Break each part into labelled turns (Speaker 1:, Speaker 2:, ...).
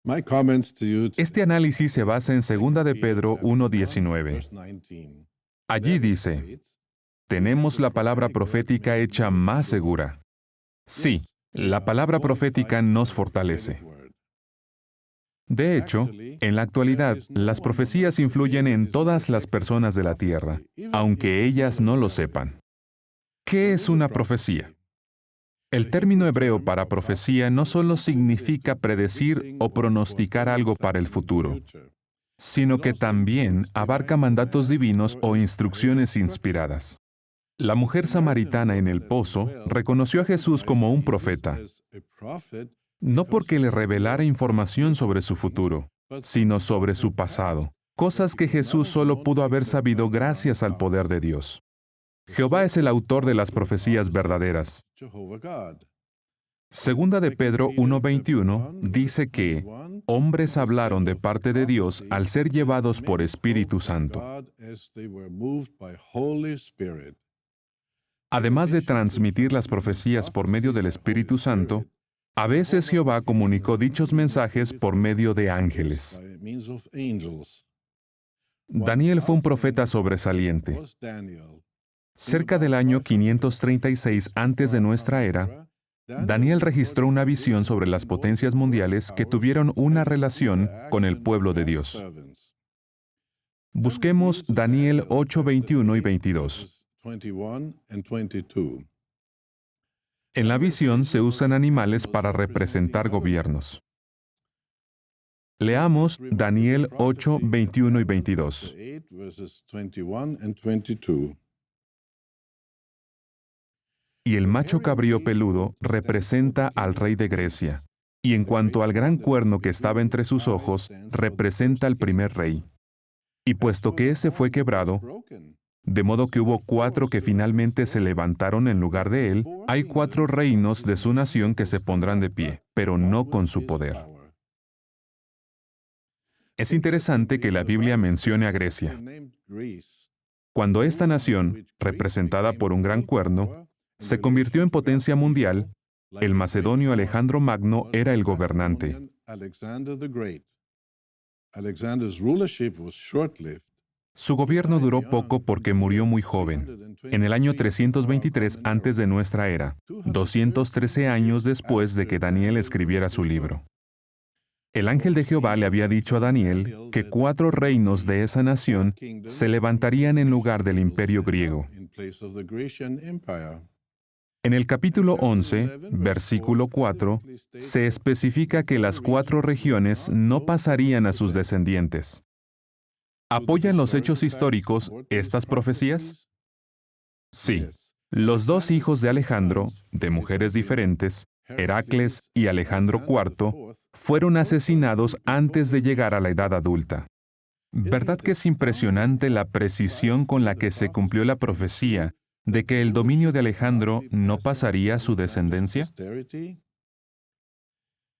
Speaker 1: Este análisis se basa en 2 de Pedro 1:19. Allí dice, tenemos la palabra profética hecha más segura. Sí, la palabra profética nos fortalece. De hecho, en la actualidad, las profecías influyen en todas las personas de la tierra, aunque ellas no lo sepan. ¿Qué es una profecía? El término hebreo para profecía no solo significa predecir o pronosticar algo para el futuro, sino que también abarca mandatos divinos o instrucciones inspiradas. La mujer samaritana en el pozo reconoció a Jesús como un profeta, no porque le revelara información sobre su futuro, sino sobre su pasado, cosas que Jesús solo pudo haber sabido gracias al poder de Dios. Jehová es el autor de las profecías verdaderas. Segunda de Pedro 1:21 dice que hombres hablaron de parte de Dios al ser llevados por Espíritu Santo. Además de transmitir las profecías por medio del Espíritu Santo, a veces Jehová comunicó dichos mensajes por medio de ángeles. Daniel fue un profeta sobresaliente. Cerca del año 536 antes de nuestra era, Daniel registró una visión sobre las potencias mundiales que tuvieron una relación con el pueblo de Dios. Busquemos Daniel 8:21 y 22. En la visión se usan animales para representar gobiernos. Leamos Daniel 8:21 y 22. Y el macho cabrío peludo representa al rey de Grecia, y en cuanto al gran cuerno que estaba entre sus ojos, representa al primer rey. Y puesto que ese fue quebrado, de modo que hubo 4 que finalmente se levantaron en lugar de él, hay 4 reinos de su nación que se pondrán de pie, pero no con su poder. Es interesante que la Biblia mencione a Grecia. Cuando esta nación, representada por un gran cuerno, se convirtió en potencia mundial, el macedonio Alejandro Magno era el gobernante. Su gobierno duró poco porque murió muy joven, en el año 323 antes de nuestra era, 213 años después de que Daniel escribiera su libro. El ángel de Jehová le había dicho a Daniel que 4 reinos de esa nación se levantarían en lugar del imperio griego. En el capítulo 11, versículo 4, se especifica que las 4 regiones no pasarían a sus descendientes. ¿Apoyan los hechos históricos estas profecías? Sí. Los 2 hijos de Alejandro, de mujeres diferentes, Heracles y Alejandro IV, fueron asesinados antes de llegar a la edad adulta. ¿Verdad que es impresionante la precisión con la que se cumplió la profecía de que el dominio de Alejandro no pasaría a su descendencia?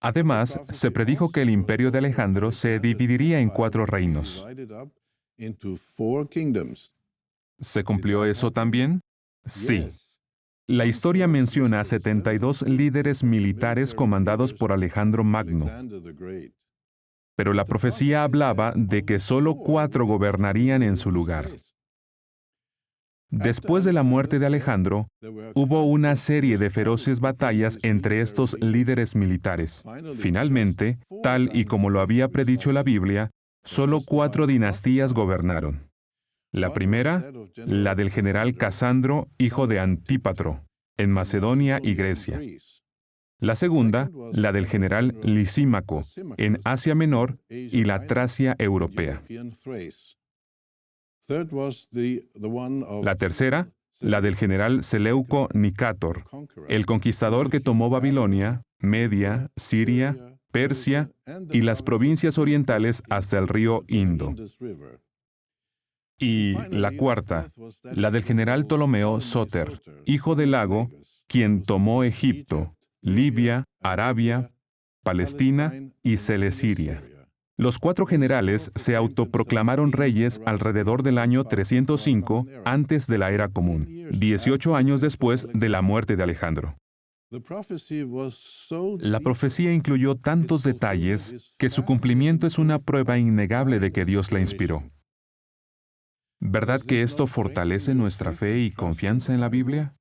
Speaker 1: Además, se predijo que el imperio de Alejandro se dividiría en 4 reinos. ¿Se cumplió eso también? Sí. La historia menciona a 72 líderes militares comandados por Alejandro Magno. Pero la profecía hablaba de que solo 4 gobernarían en su lugar. Después de la muerte de Alejandro, hubo una serie de feroces batallas entre estos líderes militares. Finalmente, tal y como lo había predicho la Biblia, solo 4 dinastías gobernaron. La primera, la del general Casandro, hijo de Antípatro, en Macedonia y Grecia. La segunda, la del general Lisímaco, en Asia Menor y la Tracia europea. La tercera, la del general Seleuco Nicátor, el conquistador que tomó Babilonia, Media, Siria, Persia y las provincias orientales hasta el río Indo. Y la cuarta, la del general Ptolomeo Sóter, hijo de Lago, quien tomó Egipto, Libia, Arabia, Palestina y Celesiria. Los 4 generales se autoproclamaron reyes alrededor del año 305 antes de la era común, 18 años después de la muerte de Alejandro. La profecía incluyó tantos detalles que su cumplimiento es una prueba innegable de que Dios la inspiró. ¿Verdad que esto fortalece nuestra fe y confianza en la Biblia?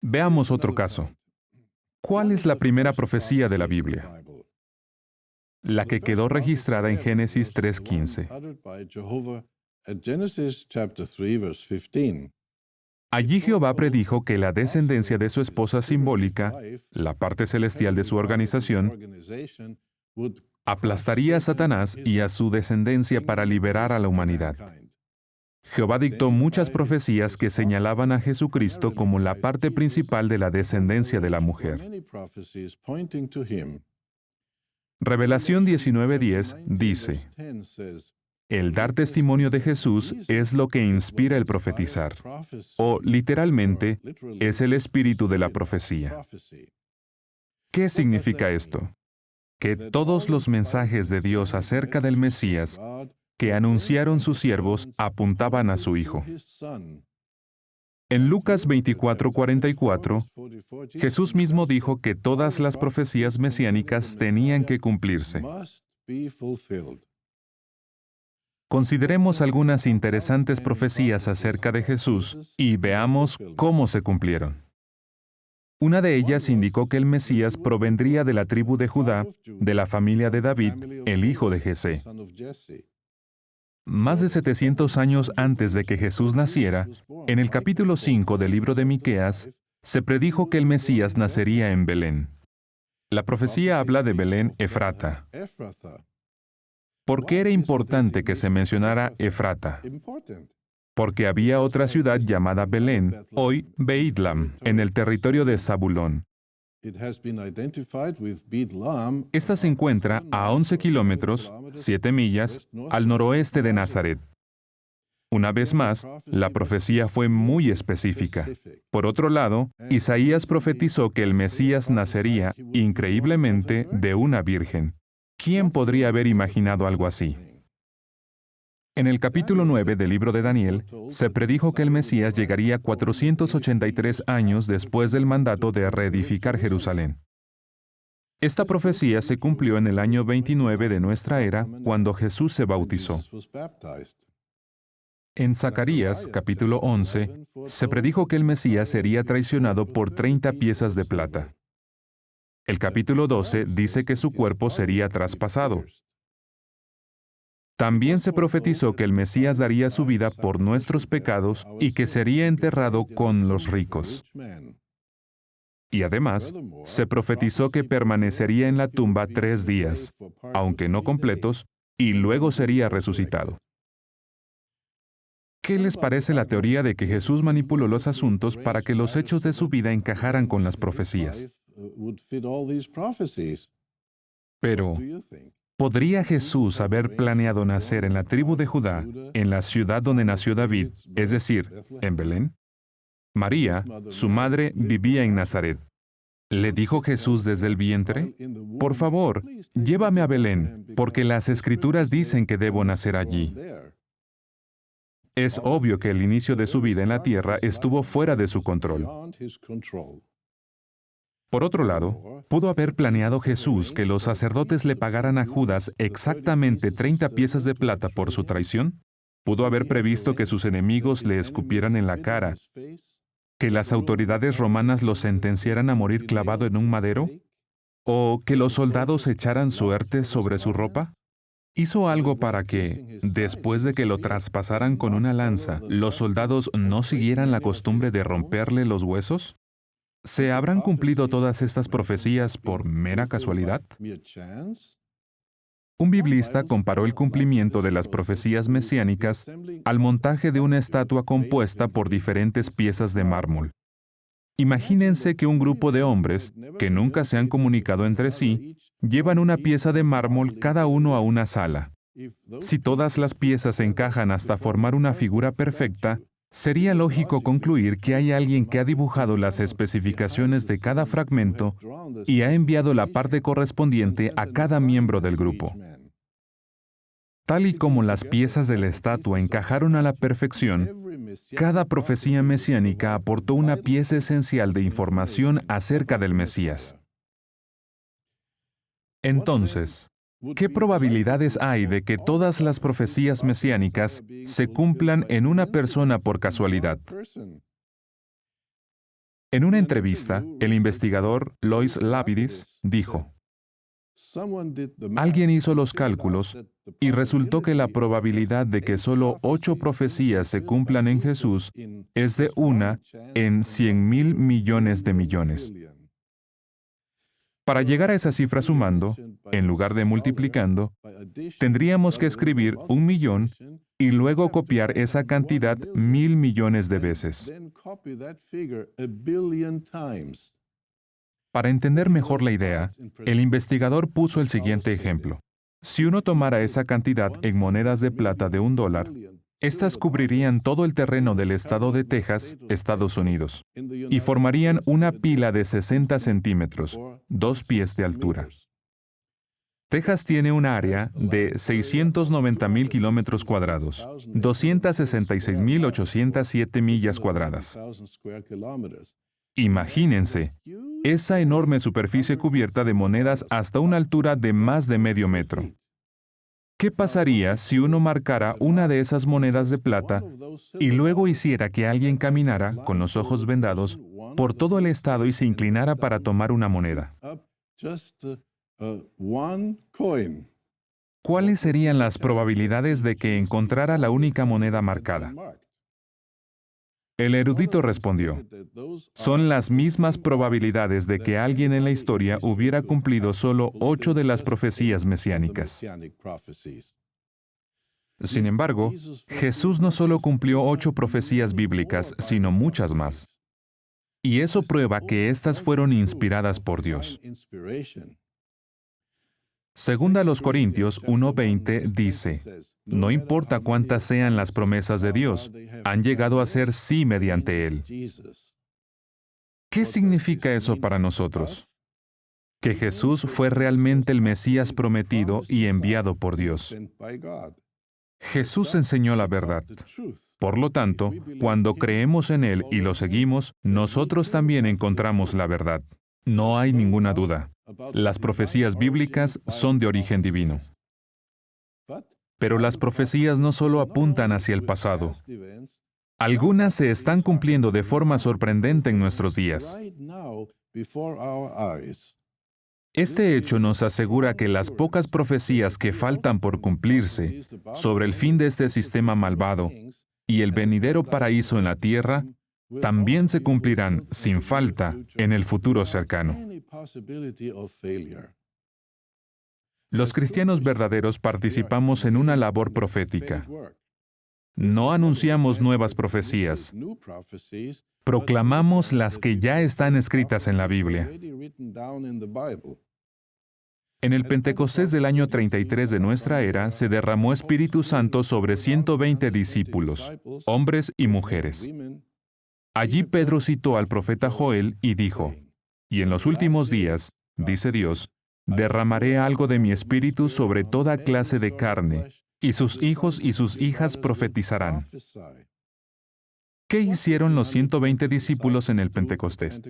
Speaker 1: Veamos otro caso. ¿Cuál es la primera profecía de la Biblia? La que quedó registrada en Génesis 3:15. Allí Jehová predijo que la descendencia de su esposa simbólica, la parte celestial de su organización, aplastaría a Satanás y a su descendencia para liberar a la humanidad. Jehová dictó muchas profecías que señalaban a Jesucristo como la parte principal de la descendencia de la mujer. Revelación 19:10 dice: el dar testimonio de Jesús es lo que inspira el profetizar, o literalmente, es el espíritu de la profecía. ¿Qué significa esto? Que todos los mensajes de Dios acerca del Mesías que anunciaron sus siervos apuntaban a su Hijo. En Lucas 24:44, Jesús mismo dijo que todas las profecías mesiánicas tenían que cumplirse. Consideremos algunas interesantes profecías acerca de Jesús y veamos cómo se cumplieron. Una de ellas indicó que el Mesías provendría de la tribu de Judá, de la familia de David, el hijo de Jesé. Más de 700 años antes de que Jesús naciera, en el capítulo 5 del libro de Miqueas, se predijo que el Mesías nacería en Belén. La profecía habla de Belén Efrata. ¿Por qué era importante que se mencionara Efrata? Porque había otra ciudad llamada Belén, hoy Beitlam, en el territorio de Zabulón. Esta se encuentra a 11 kilómetros, 7 millas, al noroeste de Nazaret. Una vez más, la profecía fue muy específica. Por otro lado, Isaías profetizó que el Mesías nacería, increíblemente, de una virgen. ¿Quién podría haber imaginado algo así? En el capítulo 9 del libro de Daniel, se predijo que el Mesías llegaría 483 años después del mandato de reedificar Jerusalén. Esta profecía se cumplió en el año 29 de nuestra era, cuando Jesús se bautizó. En Zacarías, capítulo 11, se predijo que el Mesías sería traicionado por 30 piezas de plata. El capítulo 12 dice que su cuerpo sería traspasado. También se profetizó que el Mesías daría su vida por nuestros pecados y que sería enterrado con los ricos. Y además, se profetizó que permanecería en la tumba 3 días, aunque no completos, y luego sería resucitado. ¿Qué les parece la teoría de que Jesús manipuló los asuntos para que los hechos de su vida encajaran con las profecías? Pero, ¿podría Jesús haber planeado nacer en la tribu de Judá, en la ciudad donde nació David, es decir, en Belén? María, su madre, vivía en Nazaret. ¿Le dijo Jesús desde el vientre? Por favor, llévame a Belén, porque las Escrituras dicen que debo nacer allí. Es obvio que el inicio de su vida en la tierra estuvo fuera de su control. Por otro lado, ¿pudo haber planeado Jesús que los sacerdotes le pagaran a Judas exactamente 30 piezas de plata por su traición? ¿Pudo haber previsto que sus enemigos le escupieran en la cara? ¿Que las autoridades romanas lo sentenciaran a morir clavado en un madero? ¿O que los soldados echaran suerte sobre su ropa? ¿Hizo algo para que, después de que lo traspasaran con una lanza, los soldados no siguieran la costumbre de romperle los huesos? ¿Se habrán cumplido todas estas profecías por mera casualidad? Un biblista comparó el cumplimiento de las profecías mesiánicas al montaje de una estatua compuesta por diferentes piezas de mármol. Imagínense que un grupo de hombres, que nunca se han comunicado entre sí, llevan una pieza de mármol cada uno a una sala. Si todas las piezas encajan hasta formar una figura perfecta, sería lógico concluir que hay alguien que ha dibujado las especificaciones de cada fragmento y ha enviado la parte correspondiente a cada miembro del grupo. Tal y como las piezas de la estatua encajaron a la perfección, Cada profecía mesiánica aportó una pieza esencial de información acerca del Mesías. Entonces, ¿qué probabilidades hay de que todas las profecías mesiánicas se cumplan en una persona por casualidad? En una entrevista, el investigador Lois Lapidus dijo: alguien hizo los cálculos y resultó que la probabilidad de que solo 8 profecías se cumplan en Jesús es de 1 en 100,000 millones de millones. Para llegar a esa cifra sumando, en lugar de multiplicando, tendríamos que escribir 1,000,000 y luego copiar esa cantidad 1,000 millones de veces. Para entender mejor la idea, el investigador puso el siguiente ejemplo. Si uno tomara esa cantidad en monedas de plata de $1, estas cubrirían todo el terreno del estado de Texas, Estados Unidos, y formarían una pila de 60 centímetros, 2 pies de altura. Texas tiene un área de 690,000 kilómetros cuadrados, 266,807 millas cuadradas. Imagínense, esa enorme superficie cubierta de monedas hasta una altura de más de medio metro. ¿Qué pasaría si uno marcara una de esas monedas de plata y luego hiciera que alguien caminara, con los ojos vendados, por todo el estado y se inclinara para tomar una moneda? ¿Cuáles serían las probabilidades de que encontrara la única moneda marcada? El erudito respondió: son las mismas probabilidades de que alguien en la historia hubiera cumplido solo 8 de las profecías mesiánicas. Sin embargo, Jesús no solo cumplió 8 profecías bíblicas, sino muchas más. Y eso prueba que éstas fueron inspiradas por Dios. Segunda a los Corintios 1:20 dice: no importa cuántas sean las promesas de Dios, han llegado a ser sí mediante Él. ¿Qué significa eso para nosotros? Que Jesús fue realmente el Mesías prometido y enviado por Dios. Jesús enseñó la verdad. Por lo tanto, cuando creemos en Él y lo seguimos, nosotros también encontramos la verdad. No hay ninguna duda. Las profecías bíblicas son de origen divino. Pero las profecías no solo apuntan hacia el pasado. Algunas se están cumpliendo de forma sorprendente en nuestros días. Este hecho nos asegura que las pocas profecías que faltan por cumplirse sobre el fin de este sistema malvado y el venidero paraíso en la tierra también se cumplirán sin falta en el futuro cercano. Los cristianos verdaderos participamos en una labor profética. No anunciamos nuevas profecías. Proclamamos las que ya están escritas en la Biblia. En el Pentecostés del año 33 de nuestra era se derramó Espíritu Santo sobre 120 discípulos, hombres y mujeres. Allí Pedro citó al profeta Joel y dijo: y en los últimos días, dice Dios, derramaré algo de mi espíritu sobre toda clase de carne, y sus hijos y sus hijas profetizarán. ¿Qué hicieron los 120 discípulos en el Pentecostés?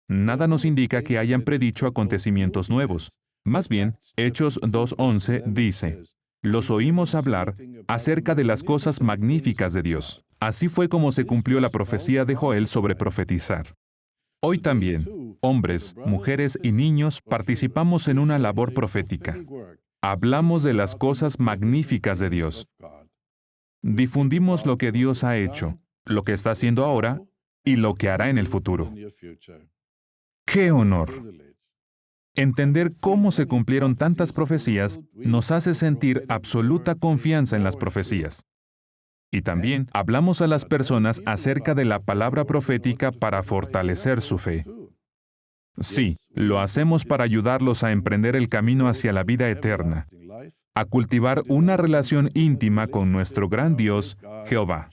Speaker 1: Nada nos indica que hayan predicho acontecimientos nuevos. Más bien, Hechos 2:11 dice: los oímos hablar acerca de las cosas magníficas de Dios. Así fue como se cumplió la profecía de Joel sobre profetizar. Hoy también, hombres, mujeres y niños participamos en una labor profética. Hablamos de las cosas magníficas de Dios. Difundimos lo que Dios ha hecho, lo que está haciendo ahora y lo que hará en el futuro. ¡Qué honor! Entender cómo se cumplieron tantas profecías nos hace sentir absoluta confianza en las profecías. Y también hablamos a las personas acerca de la palabra profética para fortalecer su fe. Sí, lo hacemos para ayudarlos a emprender el camino hacia la vida eterna, a cultivar una relación íntima con nuestro gran Dios, Jehová.